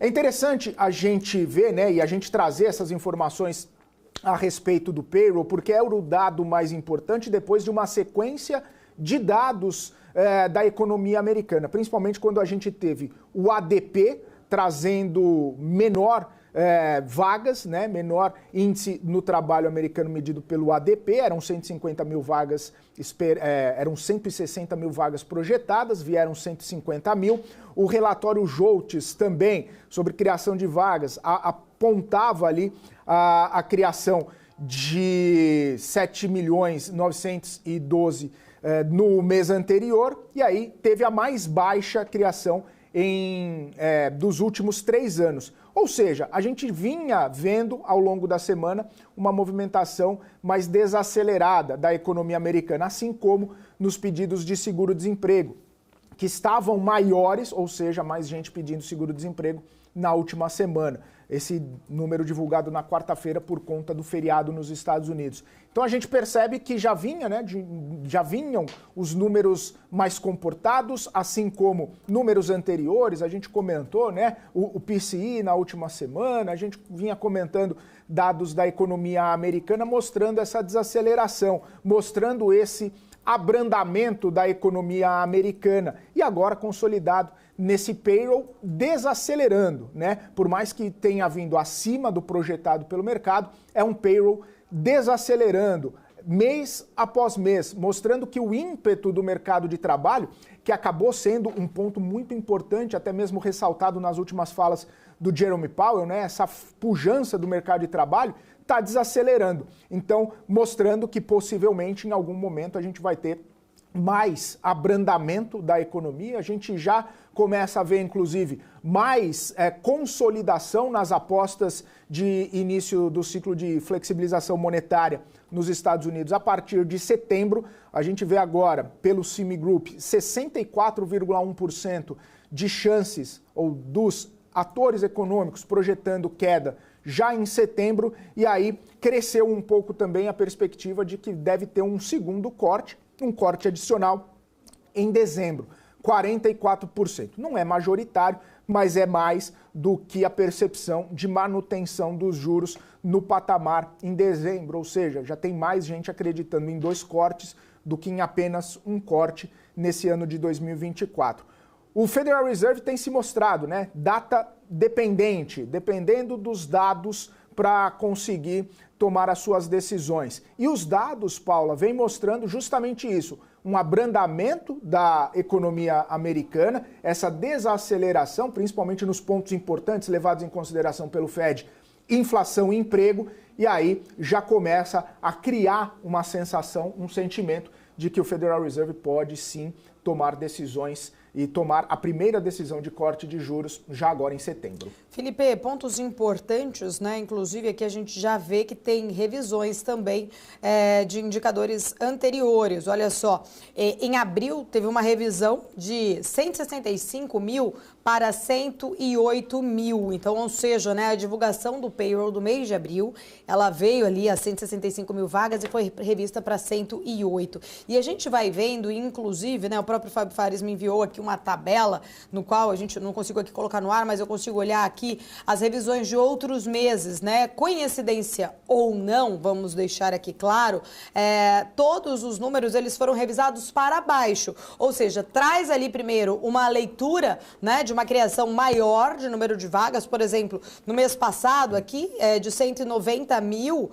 É interessante a gente ver, né, e a gente trazer essas informações a respeito do payroll, porque é o dado mais importante depois de uma sequência de dados da economia americana, principalmente quando a gente teve o ADP trazendo menor vagas, né, menor índice no trabalho americano medido pelo ADP, eram 150 mil vagas, eram 160 mil vagas projetadas, vieram 150 mil. O relatório Joltes também, sobre criação de vagas, apontava ali a criação de 7.912.000 no mês anterior, e aí teve a mais baixa criação dos últimos 3 anos. Ou seja, a gente vinha vendo ao longo da semana uma movimentação mais desacelerada da economia americana, assim como nos pedidos de seguro-desemprego, que estavam maiores, ou seja, mais gente pedindo seguro-desemprego na última semana. Esse número divulgado na quarta-feira por conta do feriado nos Estados Unidos. Então a gente percebe que já vinham os números mais comportados, assim como números anteriores, a gente comentou, né, o PCI na última semana, a gente vinha comentando dados da economia americana mostrando essa desaceleração, mostrando esse abrandamento da economia americana e agora consolidado nesse payroll desacelerando, né? Por mais que tenha vindo acima do projetado pelo mercado, é um payroll desacelerando mês após mês, mostrando que o ímpeto do mercado de trabalho, que acabou sendo um ponto muito importante, até mesmo ressaltado nas últimas falas do Jerome Powell, né? Essa pujança do mercado de trabalho está desacelerando. Então, mostrando que possivelmente em algum momento a gente vai ter mais abrandamento da economia, a gente já começa a ver, inclusive, mais consolidação nas apostas de início do ciclo de flexibilização monetária nos Estados Unidos a partir de setembro. A gente vê agora, pelo CME Group, 64,1% de chances, ou dos atores econômicos projetando queda já em setembro, e aí cresceu um pouco também a perspectiva de que deve ter um segundo corte, um corte adicional em dezembro, 44%. Não é majoritário, mas é mais do que a percepção de manutenção dos juros no patamar em dezembro, ou seja, já tem mais gente acreditando em 2 cortes do que em apenas um corte nesse ano de 2024. O Federal Reserve tem se mostrado, né, data dependente, dependendo dos dados para conseguir tomar as suas decisões. E os dados, Paula, vêm mostrando justamente isso, um abrandamento da economia americana, essa desaceleração, principalmente nos pontos importantes levados em consideração pelo Fed, inflação e emprego, e aí já começa a criar uma sensação, um sentimento de que o Federal Reserve pode sim tomar decisões e tomar a primeira decisão de corte de juros já agora em setembro. Felipe, pontos importantes, né? Inclusive aqui a gente já vê que tem revisões também de indicadores anteriores. Olha só, em abril teve uma revisão de 165 mil para 108 mil. Então, ou seja, né, a divulgação do payroll do mês de abril, ela veio ali a 165 mil vagas e foi revista para 108. E a gente vai vendo, inclusive, né, o próprio Fábio Fares me enviou aqui uma tabela, no qual a gente não consigo aqui colocar no ar, mas eu consigo olhar aqui as revisões de outros meses, né? Coincidência ou não, vamos deixar aqui claro, todos os números eles foram revisados para baixo, ou seja, traz ali primeiro uma leitura, né, de uma criação maior de número de vagas, por exemplo, no mês passado aqui, de 190 mil,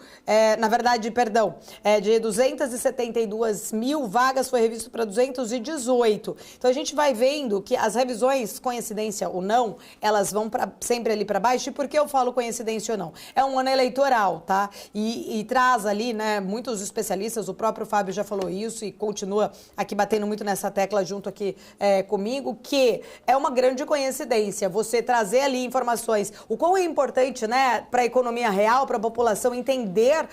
na verdade, perdão, de 272 mil vagas foi revisto para 218. Então a gente vai vendo que as revisões, coincidência ou não, elas vão sempre ali para baixo. E por que eu falo coincidência ou não? É um ano eleitoral, tá? E traz ali, né, muitos especialistas, o próprio Fábio já falou isso e continua aqui batendo muito nessa tecla junto aqui comigo, que é uma grande coincidência você trazer ali informações, o quão é importante, né, para a economia real, para a população entender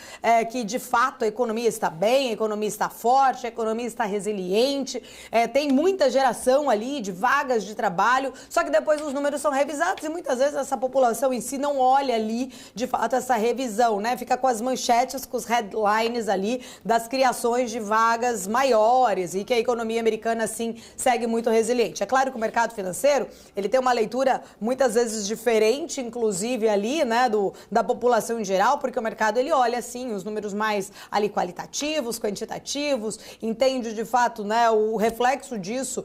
que de fato a economia está bem, a economia está forte, a economia está resiliente, tem muita geração ali de vagas de trabalho, só que depois os números são revisados e muitas vezes essa população em si não olha ali de fato essa revisão, né? Fica com as manchetes, com os headlines ali das criações de vagas maiores e que a economia americana assim segue muito resiliente. É claro que o mercado financeiro ele tem uma leitura muitas vezes diferente, inclusive ali, né, da população em geral, porque o mercado ele olha assim os números mais ali qualitativos, quantitativos, entende de fato, né, o reflexo disso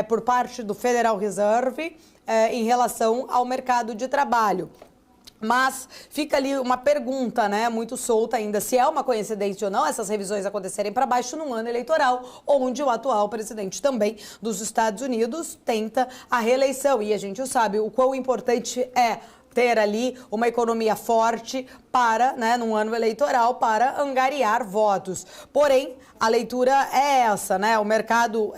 por parte do Federal Reserve em relação ao mercado de trabalho. Mas fica ali uma pergunta, né, muito solta ainda, se é uma coincidência ou não essas revisões acontecerem para baixo num ano eleitoral, onde o atual presidente também dos Estados Unidos tenta a reeleição. E a gente sabe o quão importante é ter ali uma economia forte para, né, num ano eleitoral, para angariar votos. Porém, a leitura é essa, né, o mercado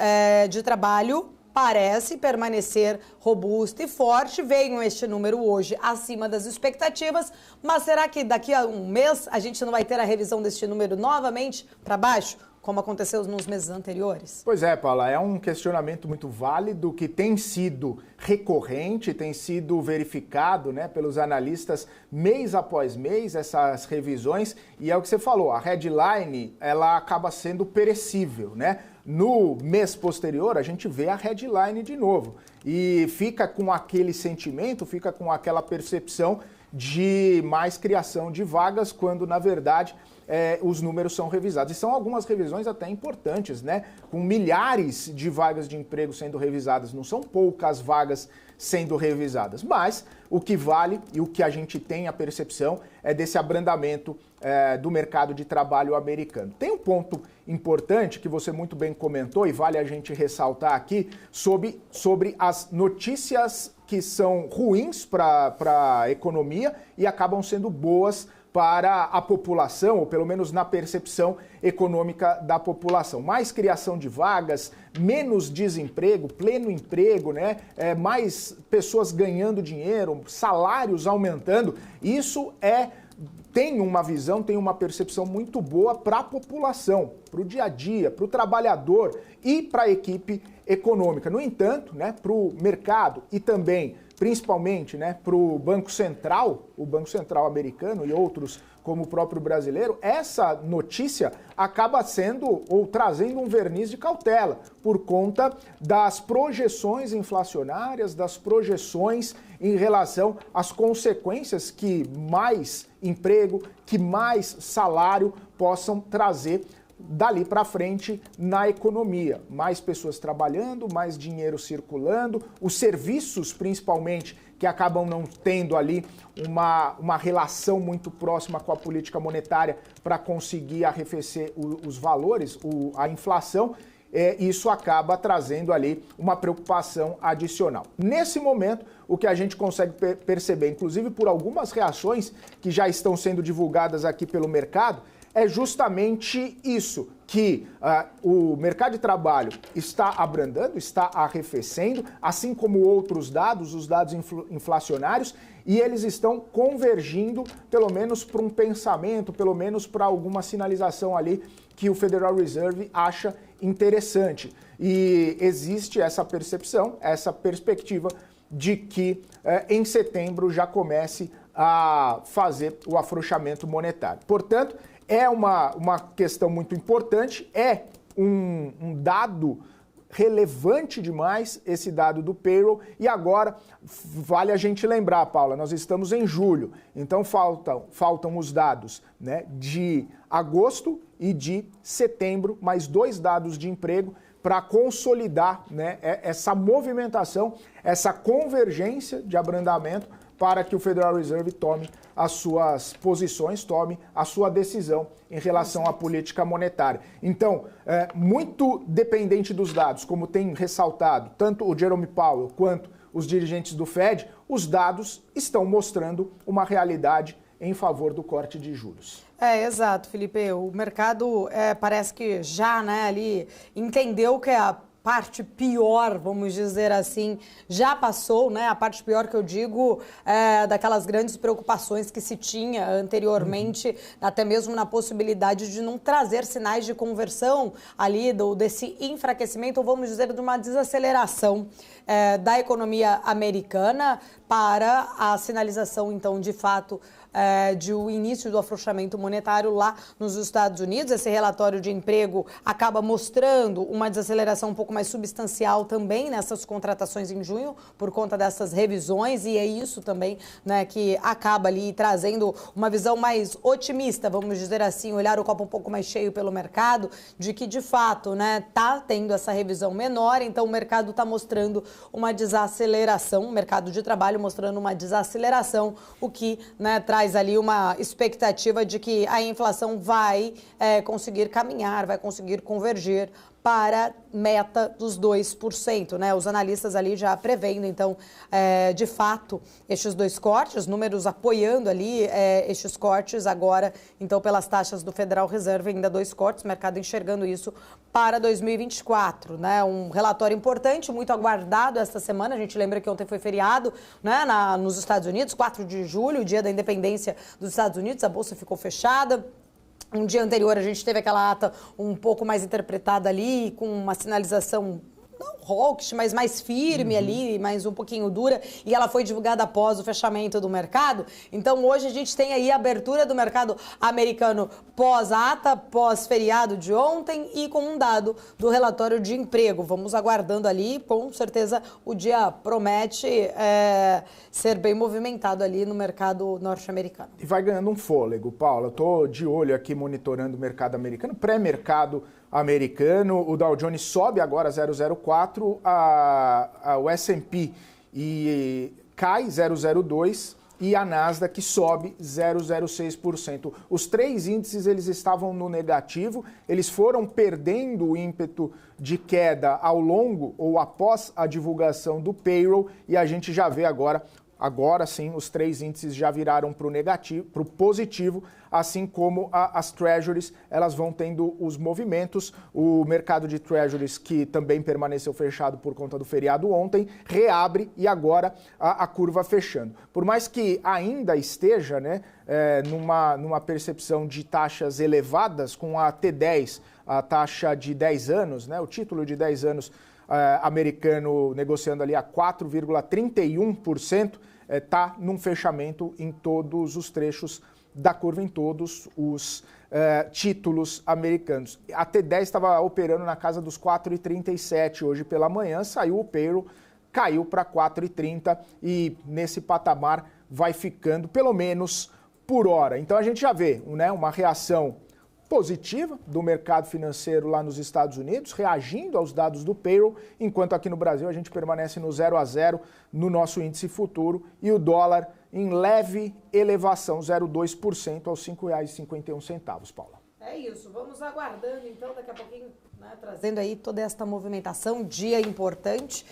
de trabalho parece permanecer robusto e forte, veio este número hoje acima das expectativas, mas será que daqui a um mês a gente não vai ter a revisão deste número novamente para baixo, como aconteceu nos meses anteriores? Pois é, Paula, é um questionamento muito válido que tem sido recorrente, tem sido verificado, né, pelos analistas mês após mês, essas revisões, e é o que você falou, a headline, ela acaba sendo perecível, né? No mês posterior, a gente vê a headline de novo e fica com aquele sentimento, fica com aquela percepção de mais criação de vagas, quando, na verdade, os números são revisados. E são algumas revisões até importantes, né? Com milhares de vagas de emprego sendo revisadas, não são poucas vagas sendo revisadas. Mas o que vale e o que a gente tem a percepção é desse abrandamento do mercado de trabalho americano. Tem um ponto importante que você muito bem comentou e vale a gente ressaltar aqui sobre as notícias que são ruins para a economia e acabam sendo boas para a população, ou pelo menos na percepção econômica da população. Mais criação de vagas, menos desemprego, pleno emprego, né? Mais pessoas ganhando dinheiro, salários aumentando. Isso tem uma visão, tem uma percepção muito boa para a população, para o dia a dia, para o trabalhador e para a equipe econômica. No entanto, né, para o mercado e também, principalmente, né, para o Banco Central americano e outros como o próprio brasileiro, essa notícia acaba sendo ou trazendo um verniz de cautela por conta das projeções inflacionárias, das projeções em relação às consequências que mais emprego, que mais salário possam trazer dali para frente na economia. Mais pessoas trabalhando, mais dinheiro circulando, os serviços principalmente que acabam não tendo ali uma relação muito próxima com a política monetária para conseguir arrefecer os valores, a inflação, isso acaba trazendo ali uma preocupação adicional. Nesse momento, o que a gente consegue perceber, inclusive por algumas reações que já estão sendo divulgadas aqui pelo mercado, é justamente isso, que o mercado de trabalho está abrandando, está arrefecendo, assim como outros dados, os dados inflacionários, e eles estão convergindo, pelo menos para um pensamento, pelo menos para alguma sinalização ali que o Federal Reserve acha interessante. E existe essa percepção, essa perspectiva de que em setembro já comece a fazer o afrouxamento monetário. Portanto, é uma questão muito importante, é um dado relevante demais, esse dado do payroll, e agora vale a gente lembrar, Paula, nós estamos em julho, então faltam os dados, né, de agosto e de setembro, mais 2 dados de emprego para consolidar, né, essa movimentação, essa convergência de abrandamento para que o Federal Reserve tome as suas posições, tome a sua decisão em relação à política monetária. Então, muito dependente dos dados, como tem ressaltado tanto o Jerome Powell quanto os dirigentes do Fed, os dados estão mostrando uma realidade em favor do corte de juros. Exato, Felipe. O mercado parece que já, né, ali entendeu que a parte pior, vamos dizer assim, já passou, né? A parte pior que eu digo daquelas grandes preocupações que se tinha anteriormente, até mesmo na possibilidade de não trazer sinais de conversão ali desse enfraquecimento, ou vamos dizer, de uma desaceleração da economia americana para a sinalização, então, de fato, de o início do afrouxamento monetário lá nos Estados Unidos. Esse relatório de emprego acaba mostrando uma desaceleração um pouco mais substancial também nessas contratações em junho, por conta dessas revisões, e é isso também, né, que acaba ali trazendo uma visão mais otimista, vamos dizer assim, olhar o copo um pouco mais cheio pelo mercado, de que de fato, né, tá tendo essa revisão menor, então o mercado está mostrando uma desaceleração, o mercado de trabalho mostrando uma desaceleração, o que, né, traz ali uma expectativa de que a inflação vai conseguir caminhar, vai conseguir convergir para meta dos 2%, né? Os analistas ali já prevendo, então, de fato, estes 2 cortes, números apoiando ali estes cortes agora, então, pelas taxas do Federal Reserve, ainda 2 cortes, mercado enxergando isso para 2024, né? Um relatório importante, muito aguardado esta semana, a gente lembra que ontem foi feriado, né, nos Estados Unidos, 4 de julho, dia da independência dos Estados Unidos, a bolsa ficou fechada. Um dia anterior a gente teve aquela ata um pouco mais interpretada ali, com uma sinalização não hawkish, mas mais firme ali, mais um pouquinho dura, e ela foi divulgada após o fechamento do mercado. Então hoje a gente tem aí a abertura do mercado americano pós-ata, pós-feriado de ontem e com um dado do relatório de emprego. Vamos aguardando ali, com certeza o dia promete ser bem movimentado ali no mercado norte-americano. E vai ganhando um fôlego, Paula. Eu estou de olho aqui monitorando o mercado americano, pré-mercado americano. O Dow Jones sobe agora 0,04, o S&P cai 0,02 e a Nasdaq sobe 0,06%. Os 3 índices eles estavam no negativo, eles foram perdendo o ímpeto de queda ao longo ou após a divulgação do payroll, e a gente já vê agora sim, os 3 índices já viraram para o negativo, para o positivo, assim como as treasuries, elas vão tendo os movimentos. O mercado de treasuries, que também permaneceu fechado por conta do feriado ontem, reabre e agora a curva fechando. Por mais que ainda esteja, né, numa percepção de taxas elevadas, com a T10, a taxa de 10 anos, né, o título de 10 anos americano negociando ali a 4,31%, está num fechamento em todos os trechos da curva, em todos os títulos americanos. A T10 estava operando na casa dos 4,37 hoje pela manhã, saiu o payroll, caiu para 4,30 e nesse patamar vai ficando pelo menos por hora. Então a gente já vê, né, uma reação positiva do mercado financeiro lá nos Estados Unidos, reagindo aos dados do payroll, enquanto aqui no Brasil a gente permanece no 0 a 0 no nosso índice futuro e o dólar em leve elevação, 0,2% aos R$ 5,51, Paula. É isso, vamos aguardando então daqui a pouquinho, né, trazendo aí toda esta movimentação, dia importante.